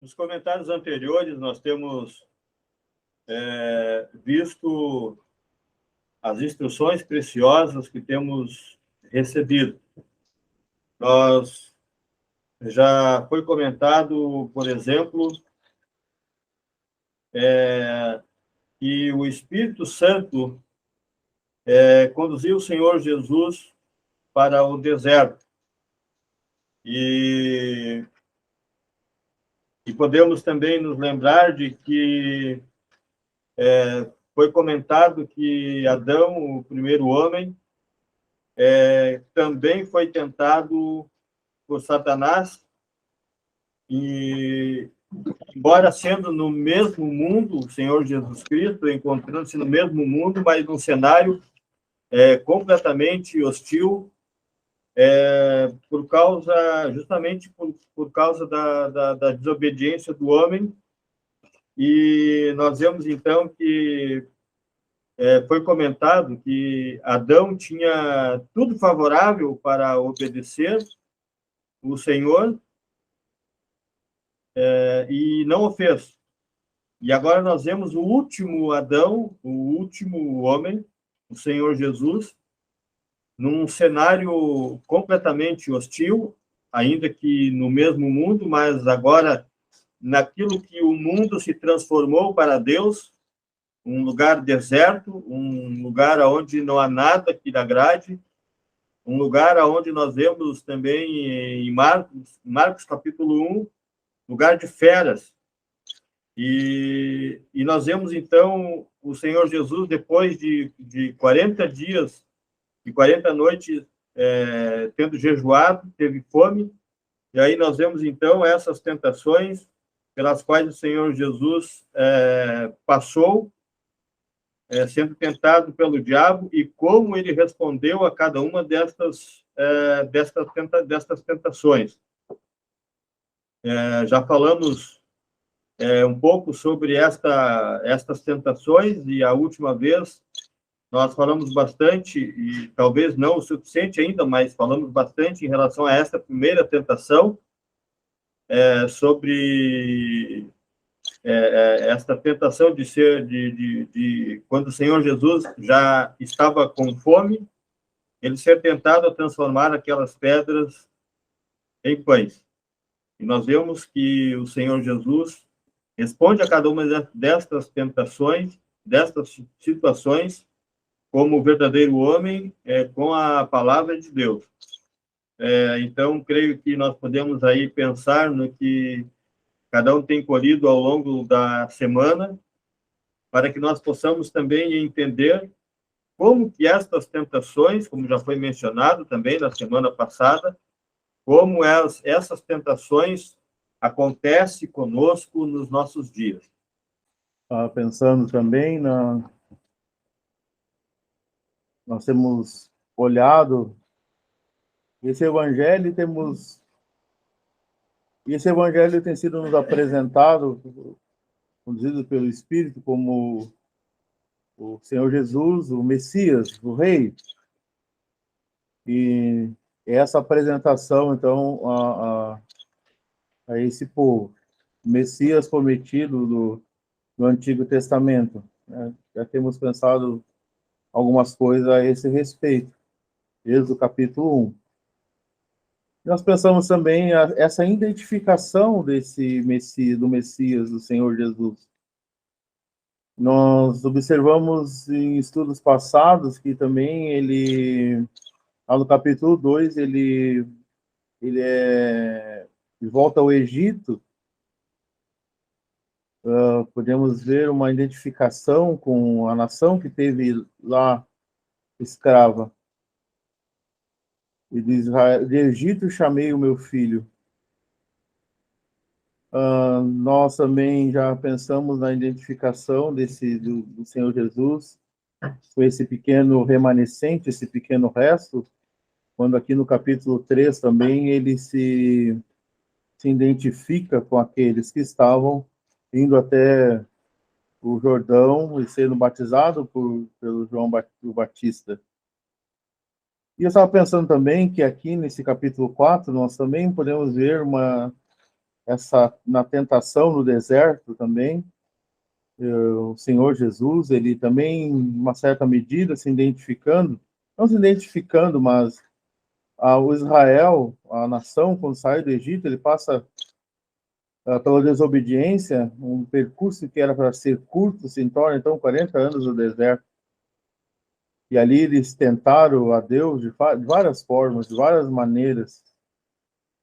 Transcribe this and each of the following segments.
Nos comentários anteriores, nós temos visto as instruções preciosas que temos recebido. Já foi comentado, por exemplo, que o Espírito Santo conduziu o Senhor Jesus para o deserto. E podemos também nos lembrar de que foi comentado que Adão, o primeiro homem, também foi tentado por Satanás, e embora sendo no mesmo mundo, o Senhor Jesus Cristo, encontrando-se no mesmo mundo, mas num cenário completamente hostil, justamente por causa da desobediência do homem. E nós vemos, então, que foi comentado que Adão tinha tudo favorável para obedecer o Senhor, e não o fez. E agora nós vemos o último Adão, o último homem, o Senhor Jesus, num cenário completamente hostil, ainda que no mesmo mundo, mas agora naquilo que o mundo se transformou para Deus, um lugar deserto, um lugar onde não há nada que lhe agrade, um lugar onde nós vemos também em Marcos capítulo 1, lugar de feras. E nós vemos, então, o Senhor Jesus, depois de 40 dias e 40 noites, tendo jejuado, teve fome, e aí nós vemos, então, essas tentações pelas quais o Senhor Jesus passou, sendo tentado pelo diabo, e como ele respondeu a cada uma destas tentações. Já falamos um pouco sobre estas tentações, e a última vez nós falamos bastante, e talvez não o suficiente ainda, mas falamos bastante em relação a esta primeira tentação, sobre esta tentação de quando o Senhor Jesus já estava com fome, ele ser tentado a transformar aquelas pedras em pães. E nós vemos que o Senhor Jesus responde a cada uma destas tentações, destas situações, como o verdadeiro homem, com a palavra de Deus. Então, creio que nós podemos aí pensar no que cada um tem colhido ao longo da semana, para que nós possamos também entender como que estas tentações, como já foi mencionado também na semana passada, como essas tentações acontecem conosco nos nossos dias. Pensando também, nós temos olhado esse evangelho, esse evangelho tem sido nos apresentado, conduzido pelo Espírito, como o Senhor Jesus, o Messias, o Rei. E essa apresentação, então, a esse povo, o Messias prometido do Antigo Testamento. Já temos pensado algumas coisas a esse respeito, desde o capítulo 1. Nós pensamos também essa identificação desse do Messias, do Senhor Jesus. Nós observamos em estudos passados que também ele, lá no capítulo 2, ele volta ao Egito. Podemos ver uma identificação com a nação que teve lá escrava. E diz: de Egito chamei o meu filho. Nós também já pensamos na identificação do Senhor Jesus com esse pequeno remanescente, esse pequeno resto, quando aqui no capítulo 3 também ele se identifica com aqueles que estavam indo até o Jordão e sendo batizado pelo João Batista. E eu estava pensando também que aqui nesse capítulo 4 nós também podemos ver na tentação no deserto também, o Senhor Jesus, ele também, em uma certa medida, não se identificando, mas o Israel, a nação, quando sai do Egito, ele passa pela desobediência, um percurso que era para ser curto, se torna, então, 40 anos no deserto. E ali eles tentaram a Deus de várias formas, de várias maneiras.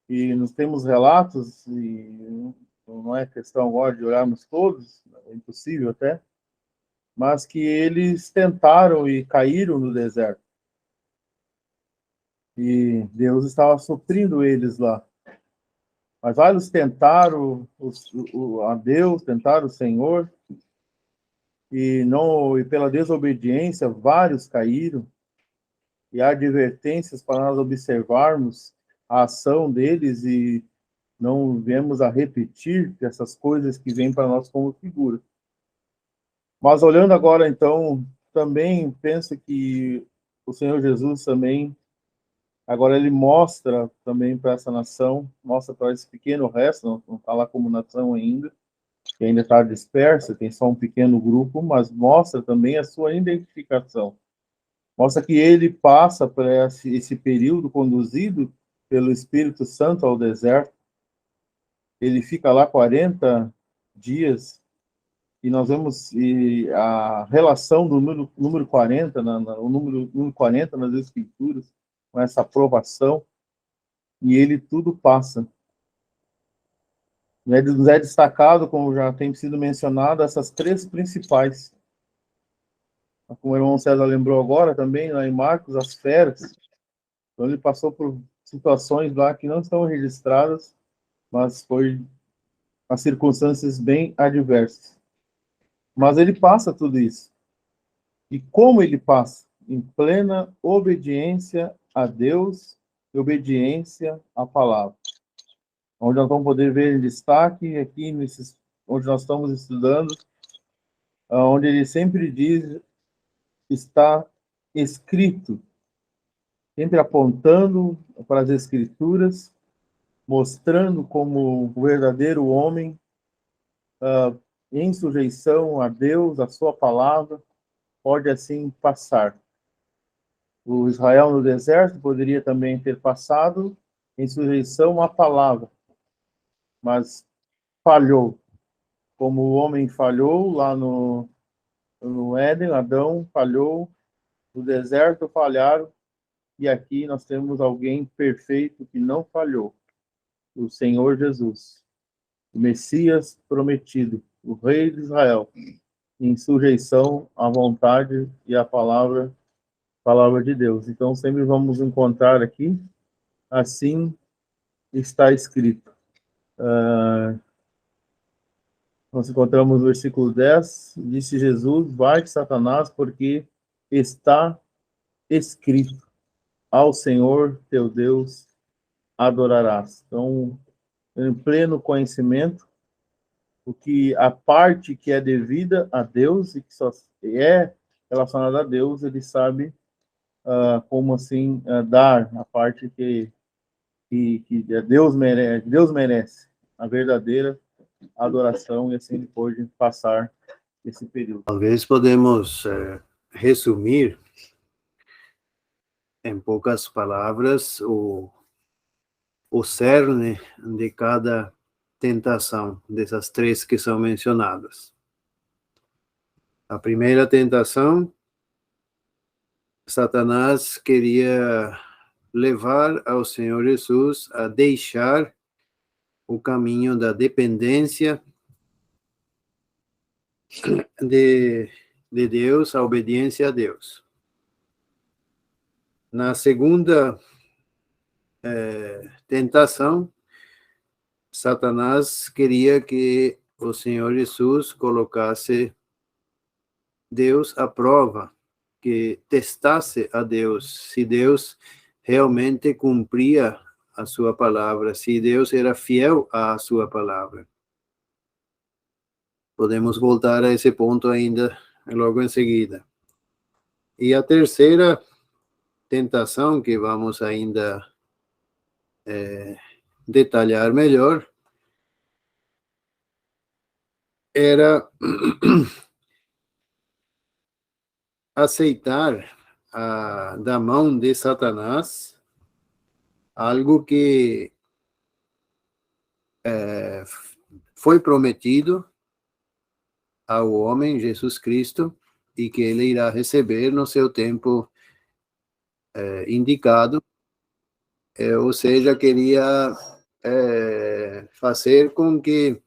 E nós temos relatos, e não é questão agora de olharmos todos, é impossível até, mas que eles tentaram e caíram no deserto. E Deus estava suprindo eles lá. Mas vários tentaram a Deus, tentaram o Senhor, e pela desobediência, vários caíram. E há advertências para nós observarmos a ação deles e não viemos a repetir essas coisas que vêm para nós como figura. Mas olhando agora, então, também penso que o Senhor Jesus também, agora ele mostra também para essa nação, mostra para esse pequeno resto, não está lá como nação ainda, que ainda está dispersa, tem só um pequeno grupo, mas mostra também a sua identificação. Mostra que ele passa por esse período conduzido pelo Espírito Santo ao deserto. Ele fica lá 40 dias, e nós vemos a relação do número 40, o número 40 nas Escrituras, com essa aprovação, e ele tudo passa. Nos é destacado, como já tem sido mencionado, essas três principais. Como o irmão César lembrou agora também, lá em Marcos, as feras. Então ele passou por situações lá que não estão registradas, mas foi as circunstâncias bem adversas. Mas ele passa tudo isso. E como ele passa? Em plena obediência a Deus e obediência à palavra. Onde nós vamos poder ver em destaque aqui, onde nós estamos estudando, onde ele sempre diz, está escrito, sempre apontando para as Escrituras, mostrando como o verdadeiro homem, em sujeição a Deus, a sua palavra, pode assim passar. O Israel no deserto poderia também ter passado em sujeição à palavra, mas falhou. Como o homem falhou lá no Éden, Adão falhou, no deserto falharam, e aqui nós temos alguém perfeito que não falhou, o Senhor Jesus, o Messias prometido, o Rei de Israel, em sujeição à vontade e à palavra de Deus. Então, sempre vamos encontrar aqui, assim está escrito. Nós encontramos o versículo 10, disse Jesus, vai-te, Satanás, porque está escrito, ao Senhor teu Deus adorarás. Então, em pleno conhecimento, a parte que é devida a Deus e que só é relacionada a Deus, ele sabe como assim dar a parte que Deus merece, a verdadeira adoração, e assim ele pôde passar esse período. Talvez podemos resumir em poucas palavras o cerne de cada tentação, dessas três que são mencionadas. A primeira tentação, Satanás queria levar ao Senhor Jesus a deixar o caminho da dependência de Deus, a obediência a Deus. Na segunda tentação, Satanás queria que o Senhor Jesus colocasse Deus à prova, que testasse a Deus, se Deus realmente cumpria a sua palavra, se Deus era fiel à sua palavra. Podemos voltar a esse ponto ainda logo em seguida. E a terceira tentação, que vamos ainda detalhar melhor, era aceitar da mão de Satanás algo que foi prometido ao homem, Jesus Cristo, e que ele irá receber no seu tempo indicado. Ou seja, queria fazer com que,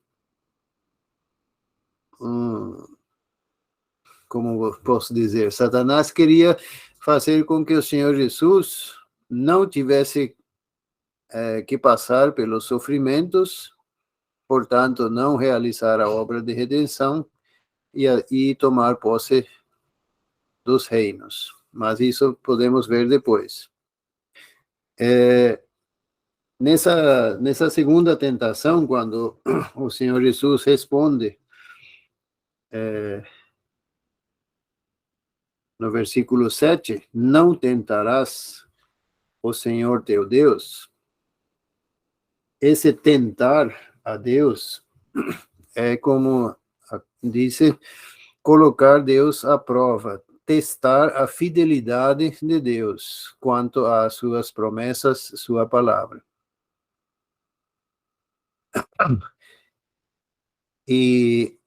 como posso dizer, Satanás queria fazer com que o Senhor Jesus não tivesse que passar pelos sofrimentos, portanto, não realizar a obra de redenção e tomar posse dos reinos. Mas isso podemos ver depois. Nessa segunda tentação, quando o Senhor Jesus responde, no versículo 7, não tentarás o Senhor teu Deus. Esse tentar a Deus é como disse, colocar Deus à prova, testar a fidelidade de Deus quanto às suas promessas, sua palavra. E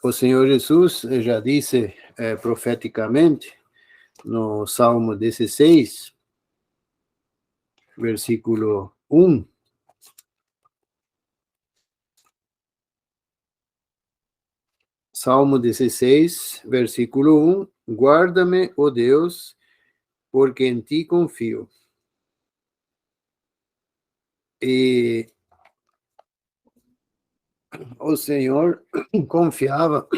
o Senhor Jesus já disse profeticamente no Salmo 16, versículo 1, Salmo 16, versículo 1, guarda-me, ó Deus, porque em ti confio. E o Senhor confiava,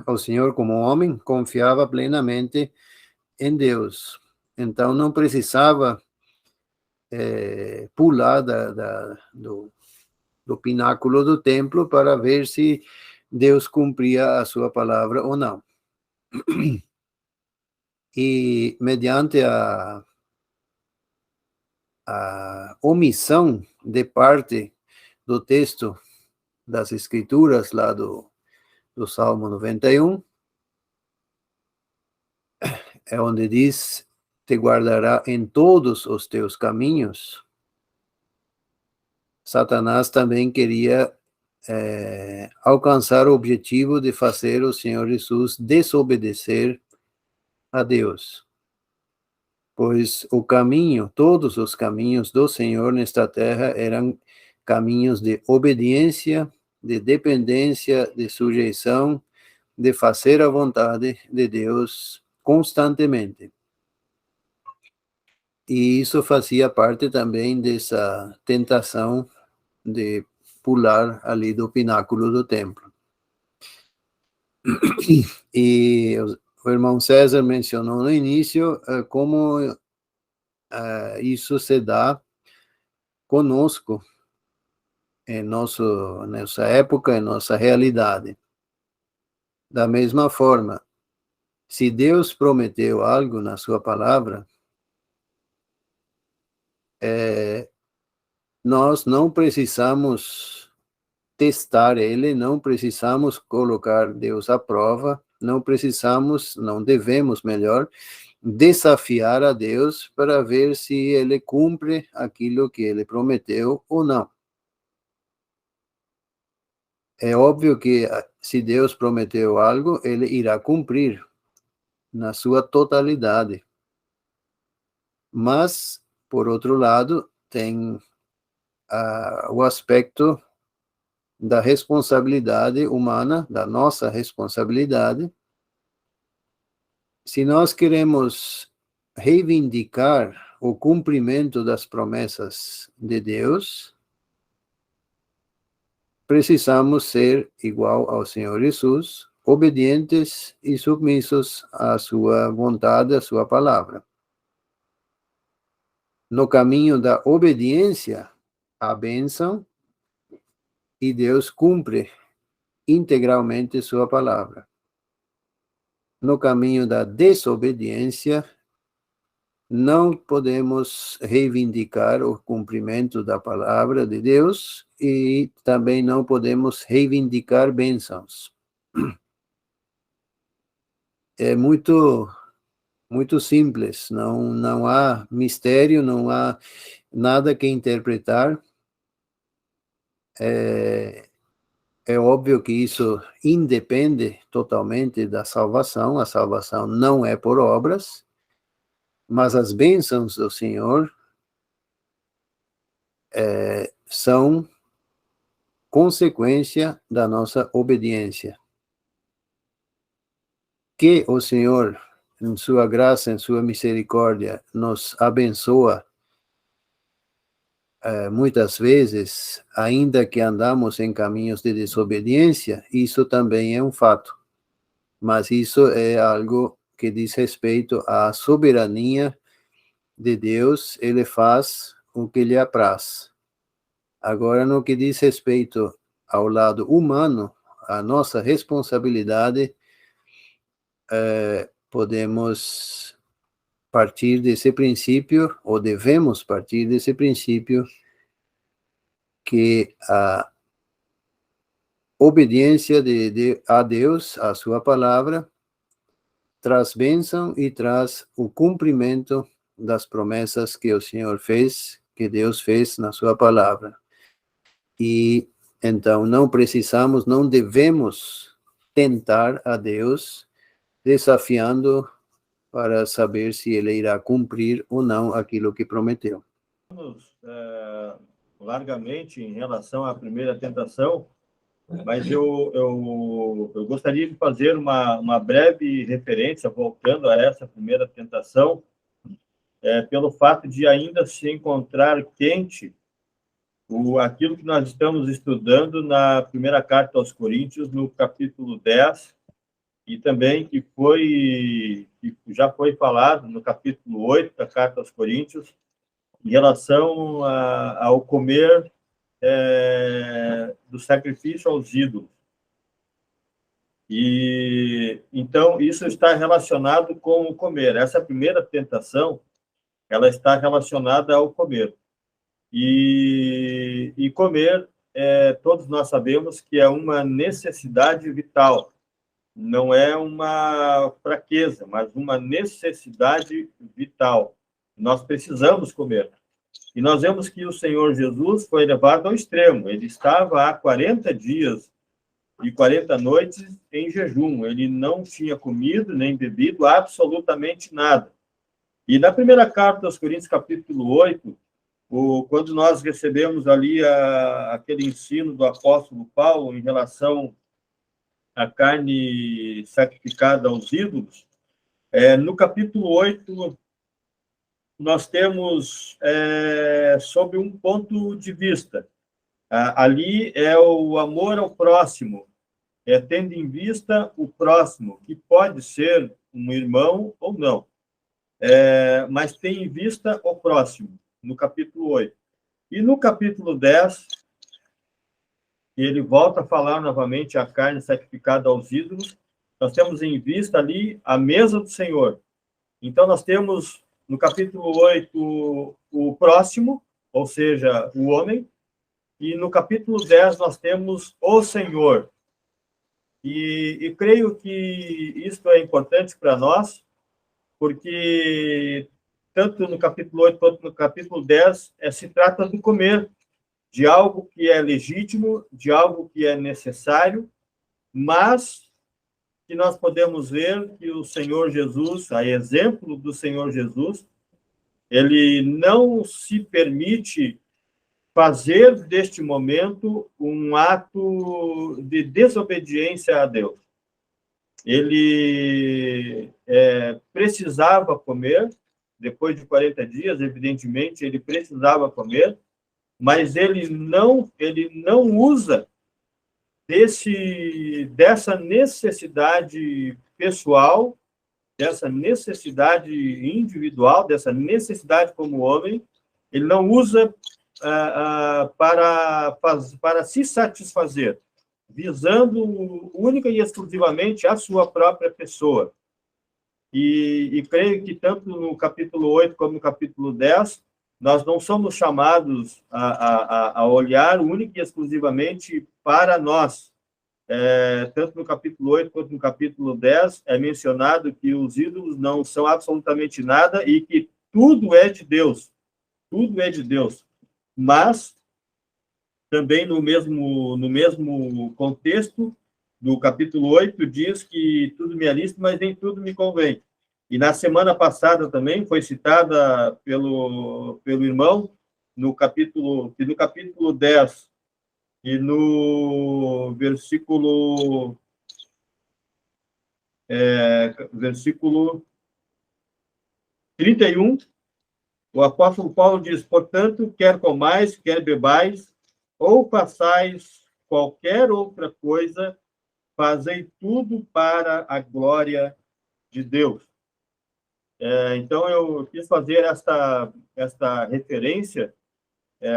o Senhor como homem, confiava plenamente em Deus. Então não precisava pular do pináculo do templo para ver se Deus cumpria a sua palavra ou não. E mediante a omissão de parte do texto das Escrituras, lá do Salmo 91, é onde diz, te guardará em todos os teus caminhos. Satanás também queria alcançar o objetivo de fazer o Senhor Jesus desobedecer a Deus. Pois o caminho, todos os caminhos do Senhor nesta terra eram caminhos de obediência, de dependência, de sujeição, de fazer a vontade de Deus constantemente. E isso fazia parte também dessa tentação de pular ali do pináculo do templo. E o irmão César mencionou no início como isso se dá conosco em nossa época, em nossa realidade. Da mesma forma, se Deus prometeu algo na sua palavra, nós não precisamos testar ele, não precisamos colocar Deus à prova, não devemos, melhor, desafiar a Deus para ver se ele cumpre aquilo que ele prometeu ou não. É óbvio que se Deus prometeu algo, ele irá cumprir na sua totalidade. Mas, por outro lado, tem o aspecto da responsabilidade humana, da nossa responsabilidade. Se nós queremos reivindicar o cumprimento das promessas de Deus, precisamos ser igual ao Senhor Jesus, obedientes e submissos à sua vontade, à sua palavra. No caminho da obediência, a bênção, e Deus cumpre integralmente sua palavra. No caminho da desobediência, não podemos reivindicar o cumprimento da palavra de Deus e também não podemos reivindicar bênçãos. É muito simples, não há mistério, não há nada que interpretar. É óbvio que isso independe totalmente da salvação, a salvação não é por obras, mas as bênçãos do Senhor são consequência da nossa obediência. Que o Senhor, em sua graça, em sua misericórdia, nos abençoa muitas vezes, ainda que andamos em caminhos de desobediência, isso também é um fato. Mas isso é algo que diz respeito à soberania de Deus, ele faz o que lhe apraz. Agora, no que diz respeito ao lado humano, a nossa responsabilidade, podemos partir desse princípio, ou devemos partir desse princípio, que a obediência a Deus, a sua palavra, traz bênção e traz o cumprimento das promessas que o Senhor fez, que Deus fez na sua palavra. E então não precisamos, não devemos tentar a Deus, desafiando para saber se ele irá cumprir ou não aquilo que prometeu. Largamente em relação à primeira tentação, mas eu gostaria de fazer uma breve referência, voltando a essa primeira tentação, pelo fato de ainda se encontrar quente aquilo que nós estamos estudando na primeira carta aos Coríntios, no capítulo 10, e também que já foi falado no capítulo 8 da carta aos Coríntios, em relação ao comer do sacrifício aos ídolos. E então isso está relacionado com o comer. Essa primeira tentação, ela está relacionada ao comer. E comer, todos nós sabemos que é uma necessidade vital. Não é uma fraqueza, mas uma necessidade vital. Nós precisamos comer. E nós vemos que o Senhor Jesus foi levado ao extremo. Ele estava há 40 dias e 40 noites em jejum. Ele não tinha comido nem bebido absolutamente nada. E na primeira carta aos Coríntios, capítulo 8, quando nós recebemos ali aquele ensino do apóstolo Paulo em relação à carne sacrificada aos ídolos, no capítulo 8, nós temos sob um ponto de vista. Ali é o amor ao próximo, tendo em vista o próximo, que pode ser um irmão ou não, mas tem em vista o próximo, no capítulo 8. E no capítulo 10, ele volta a falar novamente a carne sacrificada aos ídolos. Nós temos em vista ali a mesa do Senhor. Então, nós temos no capítulo 8 o próximo, ou seja, o homem, e no capítulo 10 nós temos o Senhor. E creio que isso é importante para nós, porque tanto no capítulo 8 quanto no capítulo 10 se trata do comer, de algo que é legítimo, de algo que é necessário, mas que nós podemos ver que o Senhor Jesus, a exemplo do Senhor Jesus, ele não se permite fazer deste momento um ato de desobediência a Deus. Ele precisava comer, depois de 40 dias, evidentemente, ele precisava comer, mas ele não usa dessa necessidade pessoal, dessa necessidade individual, dessa necessidade como homem, ele não usa para se satisfazer, visando única e exclusivamente a sua própria pessoa. e creio que tanto no capítulo 8 como no capítulo 10, nós não somos chamados a olhar única e exclusivamente para nós. Tanto no capítulo 8 quanto no capítulo 10, é mencionado que os ídolos não são absolutamente nada e que tudo é de Deus. Tudo é de Deus. Mas, também no mesmo contexto, do capítulo 8, diz que tudo me é lícito, mas nem tudo me convém. E na semana passada também foi citada pelo irmão, no capítulo 10, e no versículo 31, o apóstolo Paulo diz: portanto, quer comais, quer bebais, ou façais qualquer outra coisa, fazei tudo para a glória de Deus. Então, eu quis fazer esta referência,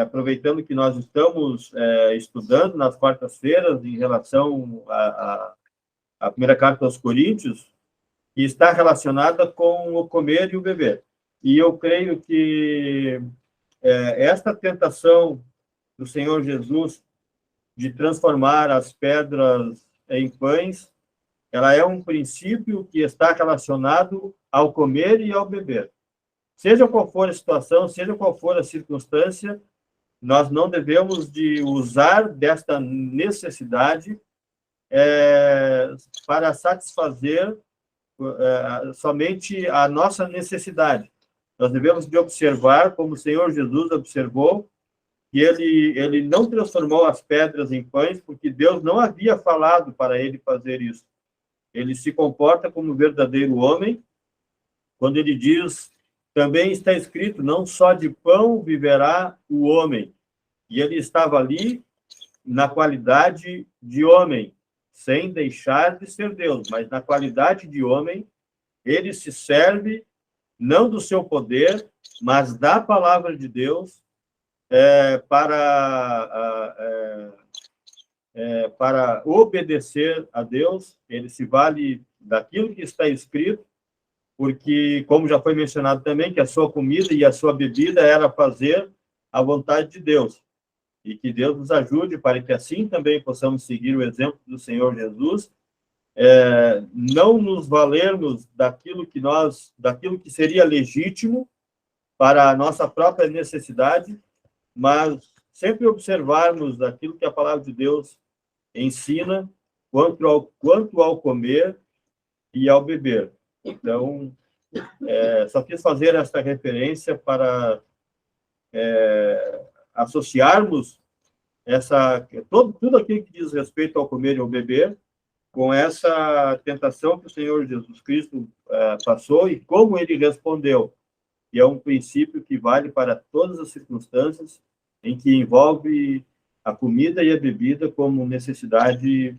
aproveitando que nós estamos estudando nas quartas-feiras em relação à primeira carta aos Coríntios, que está relacionada com o comer e o beber. E eu creio que esta tentação do Senhor Jesus de transformar as pedras em pães, ela é um princípio que está relacionado ao comer e ao beber. Seja qual for a situação, seja qual for a circunstância, nós não devemos de usar desta necessidade para satisfazer somente a nossa necessidade. Nós devemos de observar, como o Senhor Jesus observou, que ele não transformou as pedras em pães, porque Deus não havia falado para ele fazer isso. Ele se comporta como um verdadeiro homem, quando ele diz, também está escrito, não só de pão viverá o homem. E ele estava ali na qualidade de homem, sem deixar de ser Deus, mas na qualidade de homem, ele se serve não do seu poder, mas da palavra de Deus para obedecer a Deus. Ele se vale daquilo que está escrito, porque, como já foi mencionado também, que a sua comida e a sua bebida era fazer a vontade de Deus. E que Deus nos ajude para que assim também possamos seguir o exemplo do Senhor Jesus, não nos valermos daquilo que seria legítimo para a nossa própria necessidade, mas sempre observarmos aquilo que a palavra de Deus ensina quanto ao comer e ao beber. Então, só quis fazer esta referência para associarmos tudo aquilo que diz respeito ao comer e ao beber com essa tentação que o Senhor Jesus Cristo passou e como ele respondeu. E é um princípio que vale para todas as circunstâncias em que envolve a comida e a bebida como necessidade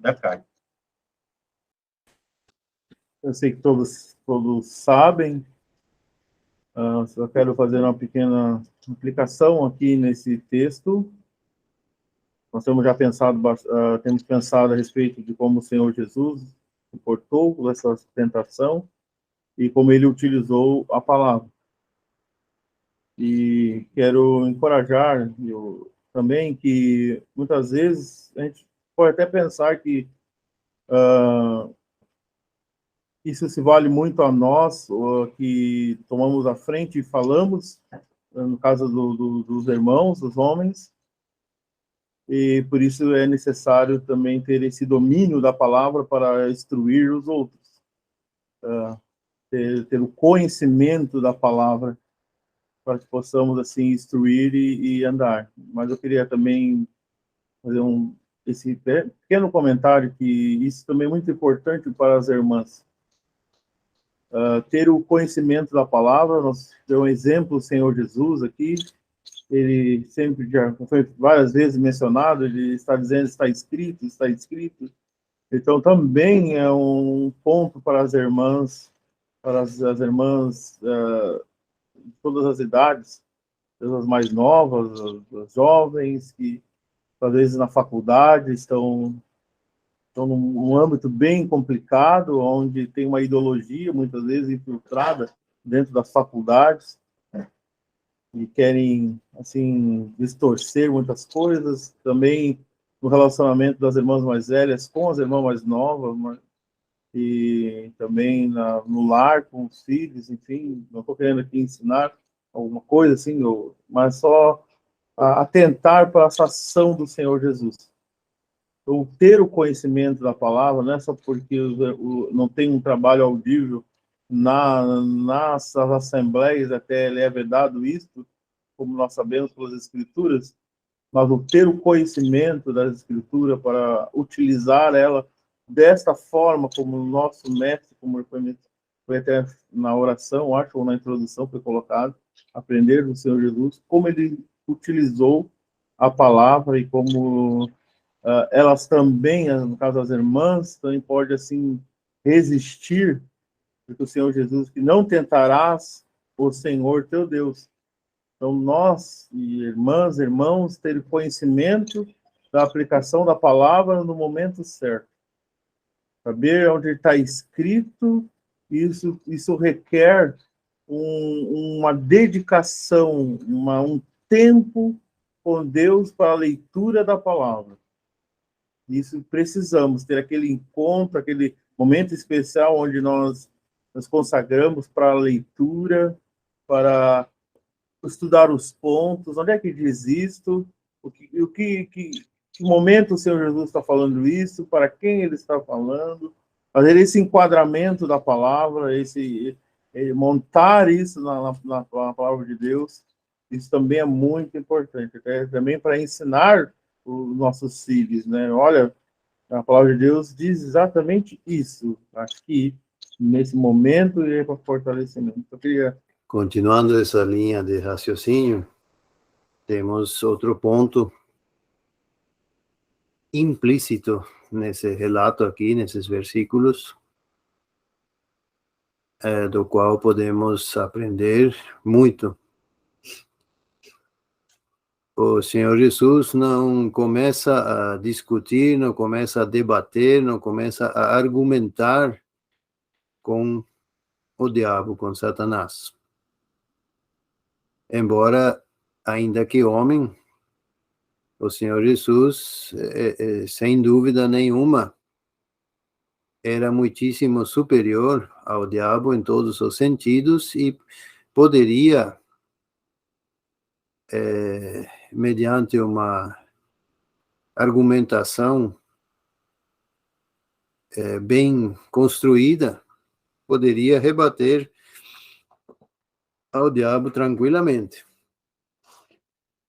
da carne. Eu sei que todos sabem, só quero fazer uma pequena aplicação aqui nesse texto. Nós temos já pensado a respeito de como o Senhor Jesus suportou essa tentação e como ele utilizou a palavra. E quero encorajar também que muitas vezes a gente pode até pensar que isso se vale muito a nós, que tomamos a frente e falamos, no caso dos irmãos, dos homens, e por isso é necessário também ter esse domínio da palavra para instruir os outros, ter o conhecimento da palavra para que possamos assim instruir e andar. Mas eu queria também fazer esse pequeno comentário, que isso também é muito importante para as irmãs. Ter o conhecimento da palavra. Nós deu um exemplo, o Senhor Jesus aqui, ele sempre, já foi várias vezes mencionado, ele está dizendo, está escrito, está escrito. Então, também é um ponto para as irmãs, de todas as idades, as mais novas, as jovens, que às vezes na faculdade estão estão num âmbito bem complicado, onde tem uma ideologia, muitas vezes, infiltrada dentro das faculdades, e querem, assim, distorcer muitas coisas, também no relacionamento das irmãs mais velhas com as irmãs mais novas, e também no lar com os filhos, enfim, não estou querendo aqui ensinar alguma coisa assim, mas só atentar para essa ação do Senhor Jesus. Então, ter o conhecimento da palavra, não é só porque não tem um trabalho audível nas assembleias, até ele é vedado isto, como nós sabemos pelas Escrituras, mas o ter o conhecimento das Escrituras para utilizar ela desta forma, como o nosso mestre, como foi até na oração, acho, ou na introdução foi colocado, aprender do Senhor Jesus, como ele utilizou a palavra e como elas também, no caso das irmãs, também pode assim resistir, porque o Senhor Jesus que não tentarás o Senhor teu Deus. Então, nós, irmãs, irmãos, ter conhecimento da aplicação da palavra no momento certo. Saber onde está escrito, isso requer uma dedicação, um tempo com Deus para a leitura da palavra. Isso precisamos ter aquele encontro, aquele momento especial onde nós nos consagramos para a leitura, para estudar os pontos, onde é que diz isto, que momento o Senhor Jesus está falando isso, para quem ele está falando, fazer esse enquadramento da palavra, montar isso na palavra de Deus, isso também é muito importante, até também para ensinar os nossos filhos, né? Olha, a palavra de Deus diz exatamente isso, aqui, nesse momento, e para fortalecimento. Eu queria... Continuando essa linha de raciocínio, temos outro ponto implícito nesse relato aqui, nesses versículos, do qual podemos aprender muito. O Senhor Jesus não começa a discutir, não começa a debater, não começa a argumentar com o diabo, com Satanás. Embora, ainda que homem, o Senhor Jesus, sem dúvida nenhuma, era muitíssimo superior ao diabo em todos os sentidos e poderia, mediante uma argumentação bem construída, poderia rebater ao diabo tranquilamente,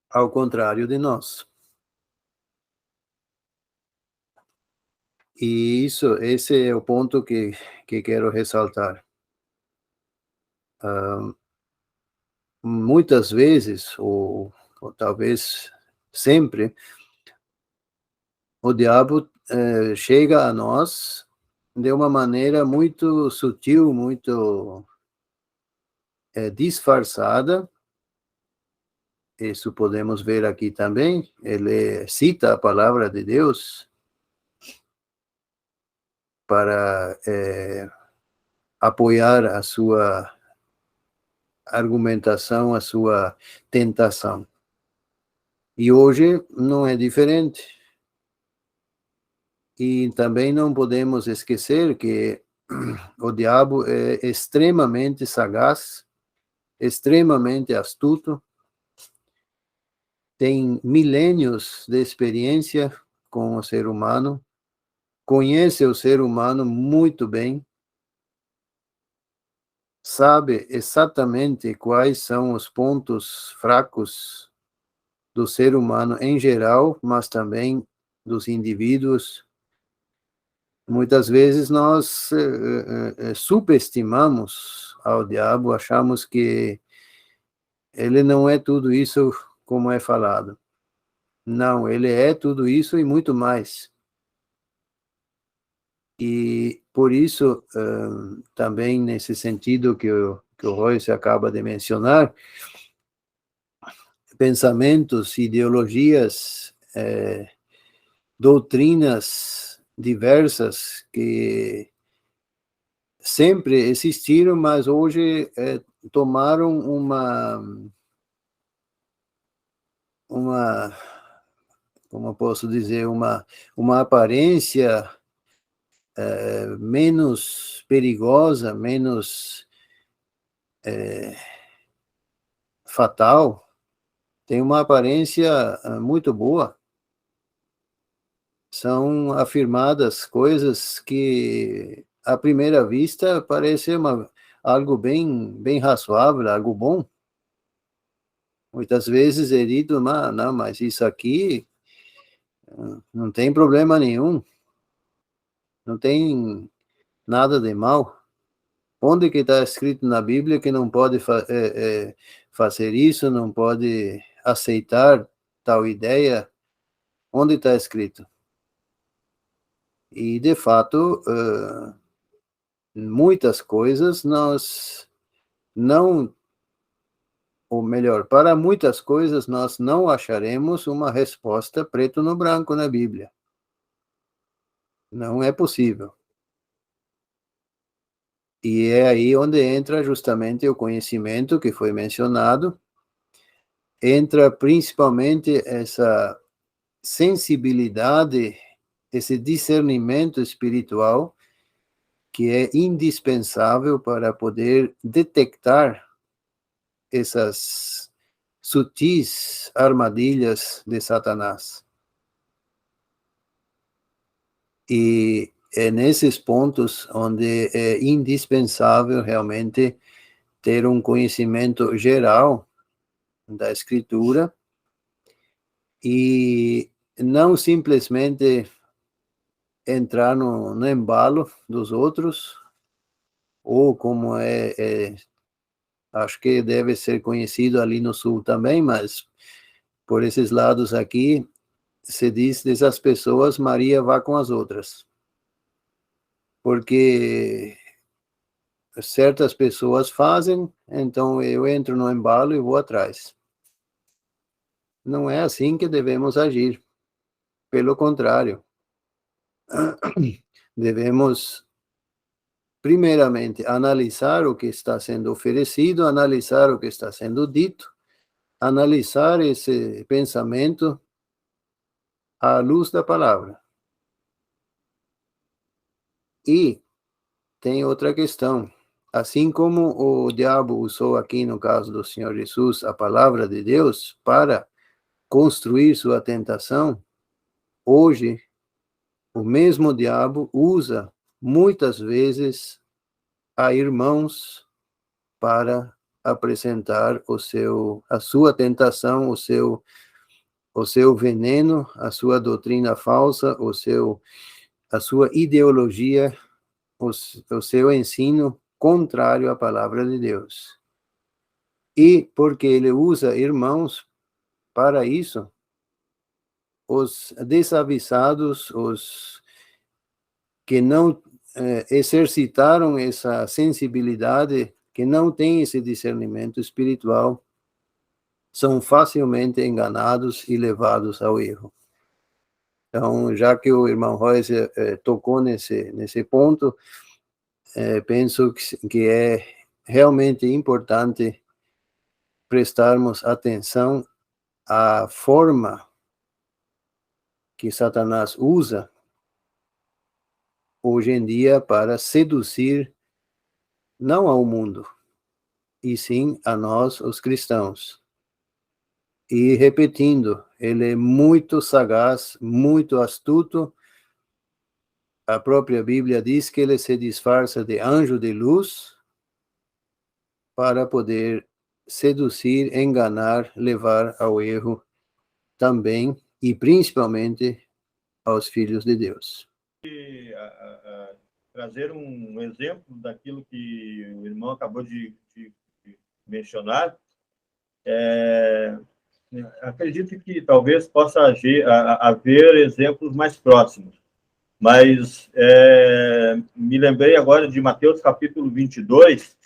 ao contrário de nós. E esse é o ponto que quero ressaltar. Muitas vezes, ou talvez sempre, o diabo chega a nós de uma maneira muito sutil, muito disfarçada. Isso podemos ver aqui também. Ele cita a palavra de Deus para apoiar a sua argumentação, a sua tentação. E hoje não é diferente. E também não podemos esquecer que o diabo é extremamente sagaz, extremamente astuto, tem milênios de experiência com o ser humano, conhece o ser humano muito bem, sabe exatamente quais são os pontos fracos do ser humano em geral, mas também dos indivíduos. Muitas vezes nós subestimamos ao diabo, achamos que ele não é tudo isso como é falado. Não, ele é tudo isso e muito mais. E por isso, também nesse sentido que o Royce acaba de mencionar, pensamentos, ideologias, doutrinas diversas que sempre existiram, mas hoje tomaram como posso dizer, uma aparência menos perigosa, menos fatal, tem uma aparência muito boa. São afirmadas coisas que, à primeira vista, parece algo bem razoável, algo bom. Muitas vezes é dito, não, mas isso aqui não tem problema nenhum, não tem nada de mal. Onde que está escrito na Bíblia que não pode fazer isso, não pode aceitar tal ideia? Onde está escrito? E, de fato, muitas coisas nós não, ou melhor, para muitas coisas nós não acharemos uma resposta preto no branco na Bíblia. Não é possível. E é aí onde entra justamente o conhecimento que foi mencionado, entra principalmente essa sensibilidade, esse discernimento espiritual que é indispensável para poder detectar essas sutis armadilhas de Satanás. E é nesses pontos onde é indispensável realmente ter um conhecimento geral da Escritura e não simplesmente entrar no embalo dos outros, ou como acho que deve ser conhecido ali no sul também, mas por esses lados aqui, se diz dessas pessoas, Maria vá com as outras. Porque certas pessoas fazem, então eu entro no embalo e vou atrás. Não é assim que devemos agir. Pelo contrário, devemos primeiramente analisar o que está sendo oferecido, analisar o que está sendo dito, analisar esse pensamento à luz da palavra. E tem outra questão. Assim como o diabo usou aqui no caso do Senhor Jesus a palavra de Deus para construir sua tentação, hoje o mesmo diabo usa muitas vezes a irmãos para apresentar a sua tentação, o seu veneno, a sua doutrina falsa, a sua ideologia, o seu ensino contrário à palavra de Deus. E porque ele usa irmãos para isso, os desavisados, os que não exercitaram essa sensibilidade, que não têm esse discernimento espiritual, são facilmente enganados e levados ao erro. Então, já que o irmão Royce tocou nesse ponto, penso que é realmente importante prestarmos atenção à forma que Satanás usa hoje em dia para seduzir não ao mundo, e sim a nós, os cristãos. E repetindo, ele é muito sagaz, muito astuto. A própria Bíblia diz que ele se disfarça de anjo de luz para poder seduzir, enganar, levar ao erro também e principalmente aos filhos de Deus. Trazer um exemplo daquilo que o irmão acabou de mencionar, acredito que talvez possa haver exemplos mais próximos, mas me lembrei agora de Mateus capítulo 22,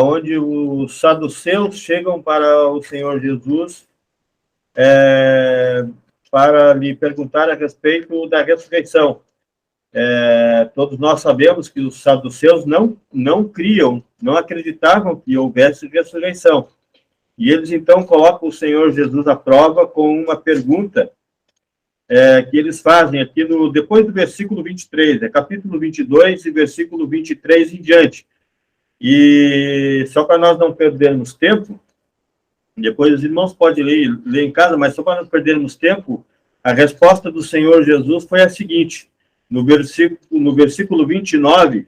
onde os saduceus chegam para o Senhor Jesus para lhe perguntar a respeito da ressurreição. Todos nós sabemos que os saduceus não criam, não acreditavam que houvesse ressurreição. E eles, então, colocam o Senhor Jesus à prova com uma pergunta que eles fazem aqui depois do versículo 23, capítulo 22 e versículo 23 em diante. E só para nós não perdermos tempo, depois os irmãos podem ler em casa, mas só para não perdermos tempo, a resposta do Senhor Jesus foi a seguinte: no versículo 29,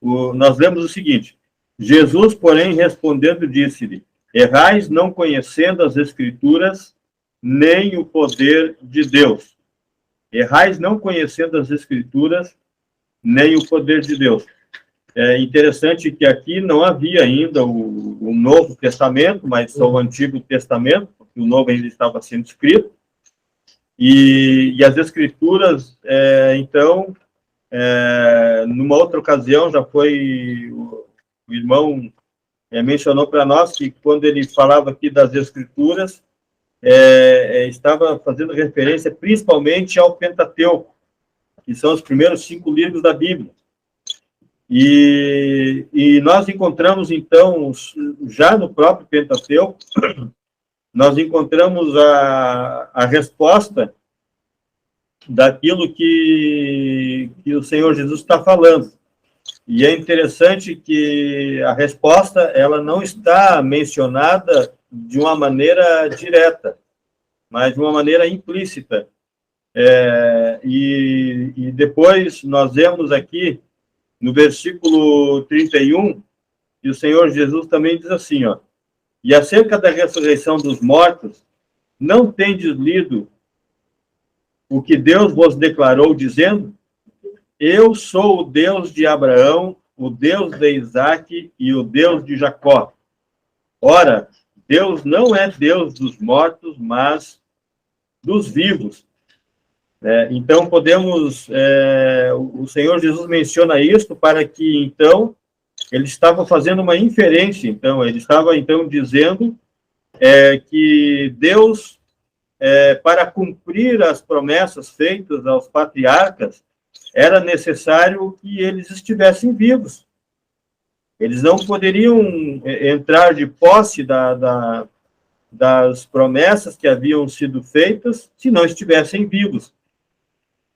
nós lemos o seguinte: Jesus, porém, respondendo, disse-lhe: errais não conhecendo as Escrituras, nem o poder de Deus. Errais não conhecendo as Escrituras, nem o poder de Deus. É interessante que aqui não havia ainda o Novo Testamento, mas só o Antigo Testamento, porque o Novo ainda estava sendo escrito. E as Escrituras, então, numa outra ocasião, já foi o irmão mencionou para nós que quando ele falava aqui das Escrituras, estava fazendo referência principalmente ao Pentateuco, que são os primeiros 5 livros da Bíblia. E nós encontramos, então, já no próprio Pentateuco, nós encontramos a resposta daquilo que o Senhor Jesus está falando. E é interessante que a resposta ela não está mencionada de uma maneira direta, mas de uma maneira implícita. E depois nós vemos aqui, no versículo 31, que o Senhor Jesus também diz assim, e acerca da ressurreição dos mortos, não tendes lido o que Deus vos declarou, dizendo: eu sou o Deus de Abraão, o Deus de Isaque e o Deus de Jacó. Ora, Deus não é Deus dos mortos, mas dos vivos. Então, o Senhor Jesus menciona isso para que, então, ele estava fazendo uma inferência, então, ele estava, então, dizendo que Deus, para cumprir as promessas feitas aos patriarcas, era necessário que eles estivessem vivos. Eles não poderiam entrar de posse das promessas que haviam sido feitas se não estivessem vivos.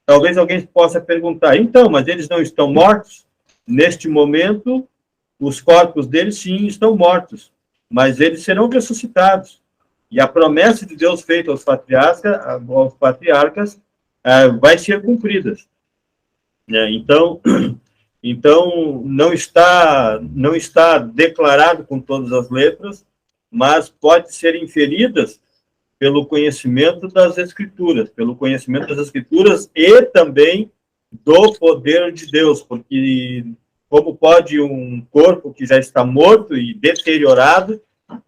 Talvez alguém possa perguntar, então, mas eles não estão mortos? Neste momento, os corpos deles, sim, estão mortos, mas eles serão ressuscitados. E a promessa de Deus feita aos patriarcas vai ser cumprida. Então, não está declarado com todas as letras, mas pode ser inferidas pelo conhecimento das Escrituras, e também do poder de Deus, porque como pode um corpo que já está morto e deteriorado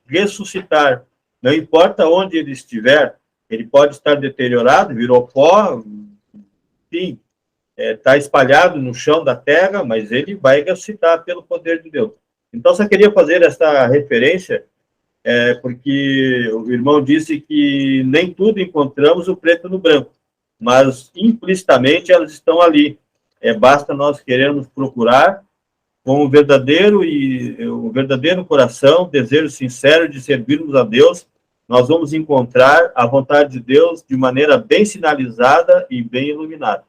ressuscitar? Não importa onde ele estiver, ele pode estar deteriorado, virou pó, enfim, está espalhado no chão da terra, mas ele vai ressuscitar pelo poder de Deus. Então, só queria fazer essa referência, porque o irmão disse que nem tudo encontramos o preto no branco, mas implicitamente elas estão ali. Basta nós querermos procurar com o verdadeiro coração, desejo sincero de servirmos a Deus, nós vamos encontrar a vontade de Deus de maneira bem sinalizada e bem iluminada.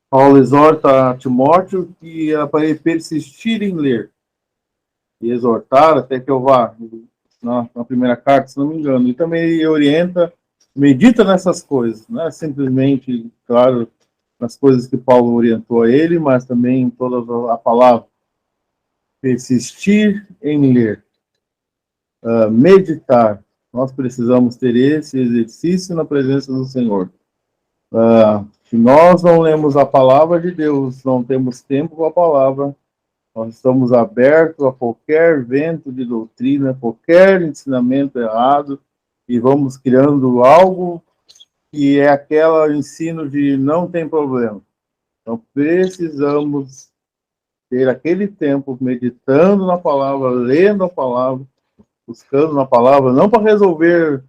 Paulo exorta a Timóteo que é para ele persistir em ler e exortar até que eu vá na primeira carta, se não me engano. E também ele orienta, medita nessas coisas, não é simplesmente, claro, nas coisas que Paulo orientou a ele, mas também em toda a palavra. Persistir em ler, meditar. Nós precisamos ter esse exercício na presença do Senhor. Se nós não lemos a palavra de Deus, não temos tempo com a palavra, nós estamos abertos a qualquer vento de doutrina, qualquer ensinamento errado, e vamos criando algo que é aquele ensino de não tem problema. Então, precisamos ter aquele tempo meditando na palavra, lendo a palavra, buscando na palavra, não para resolver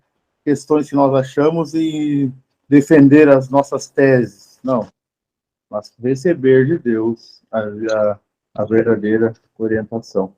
questões que nós achamos e defender as nossas teses. Não. Mas receber de Deus a verdadeira orientação.